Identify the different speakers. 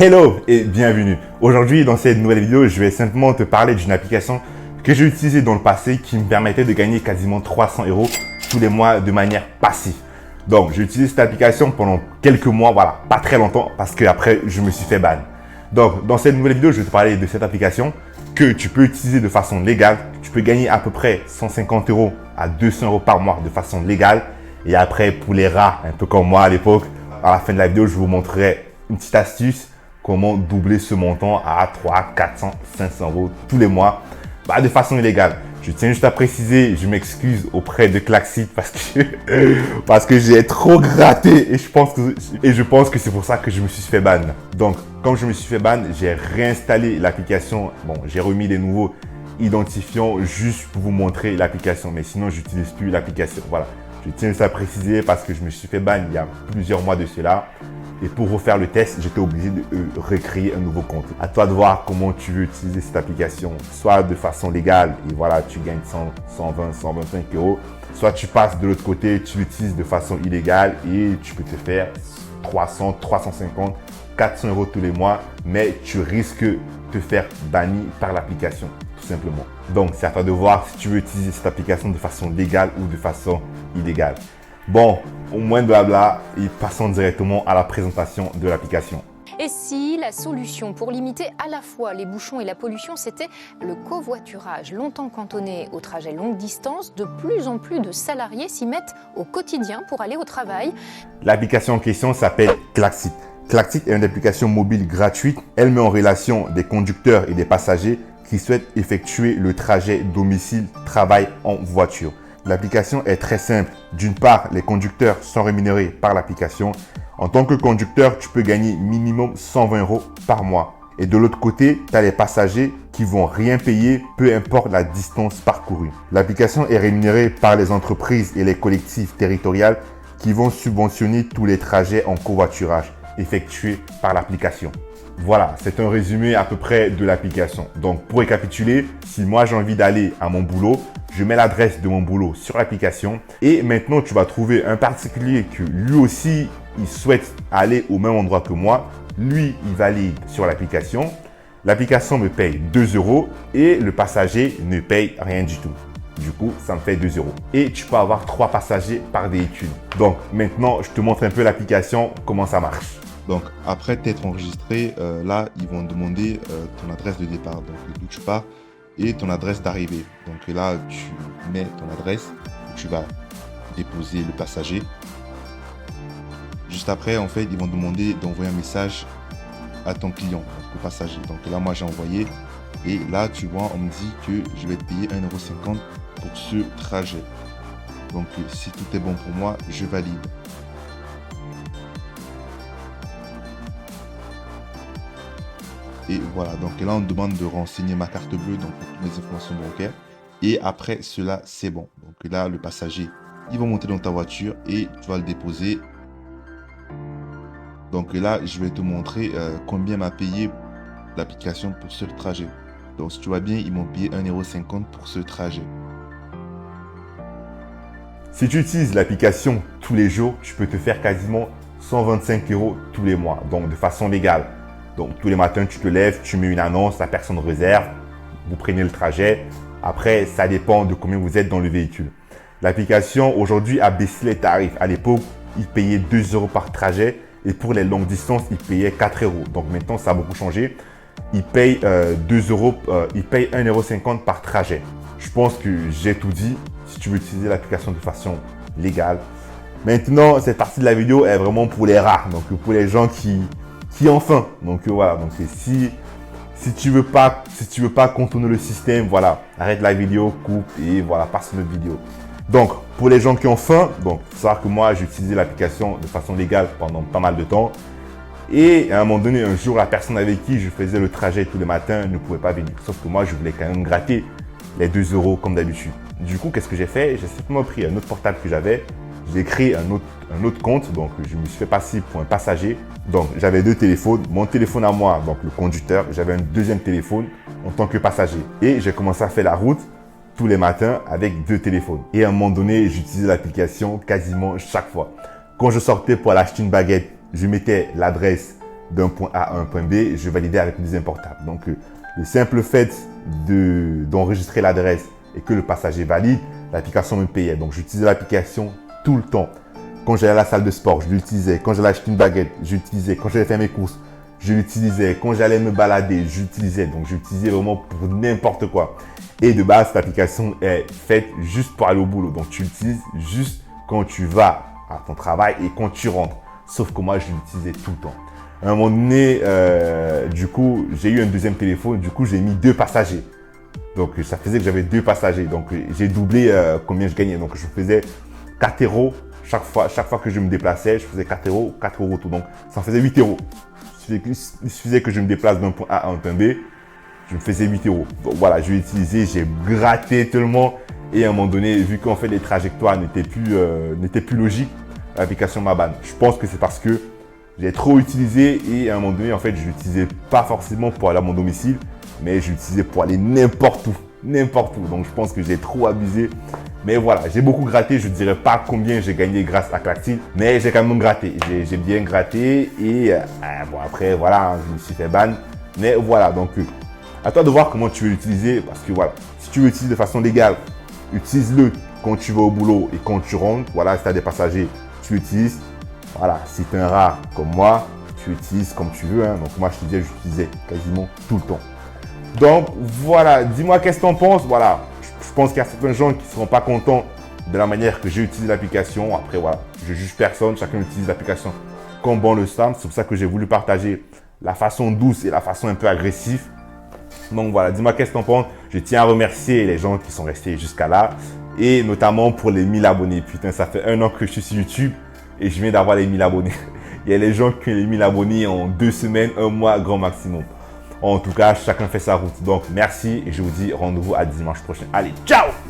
Speaker 1: Hello et bienvenue. Aujourd'hui, dans cette nouvelle vidéo, je vais simplement te parler d'une application que j'ai utilisée dans le passé qui me permettait de gagner quasiment 300 € tous les mois de manière passive. Donc, j'ai utilisé cette application pendant quelques mois, voilà, pas très longtemps parce qu'après, je me suis fait ban. Donc, dans cette nouvelle vidéo, je vais te parler de cette application que tu peux utiliser de façon légale. Tu peux gagner à peu près 150 € à 200 € par mois de façon légale. Et après, pour les rats, un peu comme moi à l'époque, à la fin de la vidéo, je vous montrerai une petite astuce comment doubler ce montant à 300, 400, 500 € tous les mois de façon illégale. Je tiens juste à préciser, je m'excuse auprès de Klaxit parce que j'ai trop gratté et je pense que c'est pour ça que je me suis fait ban. Donc, comme je me suis fait ban, j'ai réinstallé l'application. Bon, j'ai remis les nouveaux identifiants juste pour vous montrer l'application. Mais sinon, je n'utilise plus l'application. Voilà. Je tiens juste à préciser parce que je me suis fait ban il y a plusieurs mois de cela. Et pour refaire le test, j'étais obligé de recréer un nouveau compte. À toi de voir comment tu veux utiliser cette application. Soit de façon légale et voilà, tu gagnes 100, 120, 125 €. Soit tu passes de l'autre côté, tu l'utilises de façon illégale et tu peux te faire 300, 350, 400 € tous les mois. Mais tu risques de te faire bannir par l'application, tout simplement. Donc, c'est à toi de voir si tu veux utiliser cette application de façon légale ou de façon illégale. Bon, au moins de blabla et passons directement à la présentation de l'application.
Speaker 2: Et si la solution pour limiter à la fois les bouchons et la pollution, c'était le covoiturage? Longtemps cantonné au trajet longue distance, de plus en plus de salariés s'y mettent au quotidien pour aller au travail.
Speaker 1: L'application en question s'appelle Klaxit. Klaxit est une application mobile gratuite. Elle met en relation des conducteurs et des passagers qui souhaitent effectuer le trajet domicile-travail en voiture. L'application est très simple. D'une part, les conducteurs sont rémunérés par l'application. En tant que conducteur, tu peux gagner minimum 120 € par mois. Et de l'autre côté, tu as les passagers qui vont rien payer, peu importe la distance parcourue. L'application est rémunérée par les entreprises et les collectifs territoriaux qui vont subventionner tous les trajets en covoiturage effectués par l'application. Voilà, c'est un résumé à peu près de l'application. Donc, pour récapituler, si moi j'ai envie d'aller à mon boulot, je mets l'adresse de mon boulot sur l'application et maintenant tu vas trouver un particulier que lui aussi, il souhaite aller au même endroit que moi. Lui, il valide sur l'application. L'application me paye 2 € et le passager ne paye rien du tout. Du coup, ça me fait 2 €. Et tu peux avoir 3 passagers par véhicule. Donc, maintenant, je te montre un peu l'application, comment ça marche.
Speaker 3: Donc, après t'être enregistré, là, ils vont demander ton adresse de départ, donc d'où tu pars, et ton adresse d'arrivée. Donc là, tu mets ton adresse, où tu vas déposer le passager. Juste après, en fait, ils vont demander d'envoyer un message à ton client, donc au passager. Donc là, moi, j'ai envoyé. Et là, tu vois, on me dit que je vais te payer 1,50 € pour ce trajet. Donc, si tout est bon pour moi, je valide. Et voilà, donc là, on me demande de renseigner ma carte bleue, donc toutes mes informations bancaires. Et après cela, c'est bon. Donc là, le passager, il va monter dans ta voiture et tu vas le déposer. Donc là, je vais te montrer combien m'a payé l'application pour ce trajet. Donc si tu vois bien, ils m'ont payé 1,50 € pour ce trajet.
Speaker 1: Si tu utilises l'application tous les jours, tu peux te faire quasiment 125 € tous les mois, donc de façon légale. Donc, tous les matins, tu te lèves, tu mets une annonce, la personne réserve, vous prenez le trajet. Après, ça dépend de combien vous êtes dans le véhicule. L'application, aujourd'hui, a baissé les tarifs. À l'époque, il payait 2 € par trajet et pour les longues distances, il payait 4 €. Donc, maintenant, ça a beaucoup changé. Il paye 2 €, il paye 1,50 € par trajet. Je pense que j'ai tout dit. Si tu veux utiliser l'application de façon légale. Maintenant, cette partie de la vidéo est vraiment pour les rares. Donc, pour les gens qui ont faim. Donc voilà, donc si tu veux pas contourner le système, voilà, arrête la vidéo, coupe et voilà, passe une autre vidéo. Donc pour les gens qui ont faim, donc il faut savoir que moi j'ai utilisé l'application de façon légale pendant pas mal de temps et à un moment donné, un jour, la personne avec qui je faisais le trajet tous les matins ne pouvait pas venir. Sauf que moi je voulais quand même gratter les 2 € comme d'habitude. Du coup, qu'est-ce que j'ai fait? J'ai simplement pris un autre portable que j'avais. J'ai créé un autre compte, donc je me suis fait passer pour un passager. Donc j'avais 2 téléphones, mon téléphone à moi, donc le conducteur, j'avais un deuxième téléphone en tant que passager. Et j'ai commencé à faire la route tous les matins avec 2 téléphones. Et à un moment donné, j'utilisais l'application quasiment chaque fois. Quand je sortais pour aller acheter une baguette, je mettais l'adresse d'un point A à un point B, je validais avec le deuxième portable. Donc, le simple fait d'enregistrer l'adresse et que le passager valide, l'application me payait. Donc, j'utilisais l'application tout le temps. Quand j'allais à la salle de sport, je l'utilisais. Quand j'allais acheter une baguette, j'utilisais. Quand j'allais faire mes courses, je l'utilisais. Quand j'allais me balader, j'utilisais. Donc, j'utilisais vraiment pour n'importe quoi. Et de base, cette application est faite juste pour aller au boulot. Donc, tu l'utilises juste quand tu vas à ton travail et quand tu rentres. Sauf que moi, je l'utilisais tout le temps. À un moment donné, du coup, j'ai eu un deuxième téléphone. Du coup, j'ai mis 2 passagers. Donc, ça faisait que j'avais 2 passagers. Donc, j'ai doublé combien je gagnais. Donc, je faisais 4 euros chaque fois que je me déplaçais. Je faisais 4 euros tout. Donc, ça faisait 8 euros. Il suffisait que je me déplace d'un point A à un point B. Je me faisais 8 euros. Donc, voilà, je l'ai utilisé. J'ai gratté tellement. Et à un moment donné, vu qu'en fait, les trajectoires n'étaient plus logiques, l'application m'a ban. Je pense que c'est parce que j'ai trop utilisé et à un moment donné, en fait, je l'utilisais pas forcément pour aller à mon domicile, mais je l'utilisais pour aller n'importe où. Donc, je pense que j'ai trop abusé. Mais voilà, j'ai beaucoup gratté. Je ne dirais pas combien j'ai gagné grâce à Claxil, mais j'ai quand même gratté. J'ai bien gratté et bon, après, voilà, je me suis fait ban. Mais voilà, donc, à toi de voir comment tu veux l'utiliser parce que voilà, si tu veux l'utiliser de façon légale, utilise-le quand tu vas au boulot et quand tu rentres. Voilà, si tu as des passagers, tu l'utilises. Voilà, si tu es un rat comme moi, tu l'utilises comme tu veux. Hein. Donc moi, je te disais, j'utilisais quasiment tout le temps. Donc voilà, dis-moi qu'est-ce que tu en penses. Voilà, je pense qu'il y a certains gens qui ne seront pas contents de la manière que j'ai utilisé l'application. Après, voilà, je juge personne. Chacun utilise l'application comme bon le semble. C'est pour ça que j'ai voulu partager la façon douce et la façon un peu agressive. Donc voilà, dis-moi qu'est-ce que tu en penses. Je tiens à remercier les gens qui sont restés jusqu'à là. Et notamment pour les 1000 abonnés. Putain, ça fait 1 an que je suis sur YouTube. Et je viens d'avoir les 1000 abonnés. Il y a les gens qui ont les 1000 abonnés en 2 semaines, 1 mois, grand maximum. En tout cas, chacun fait sa route. Donc, merci et je vous dis rendez-vous à dimanche prochain. Allez, ciao!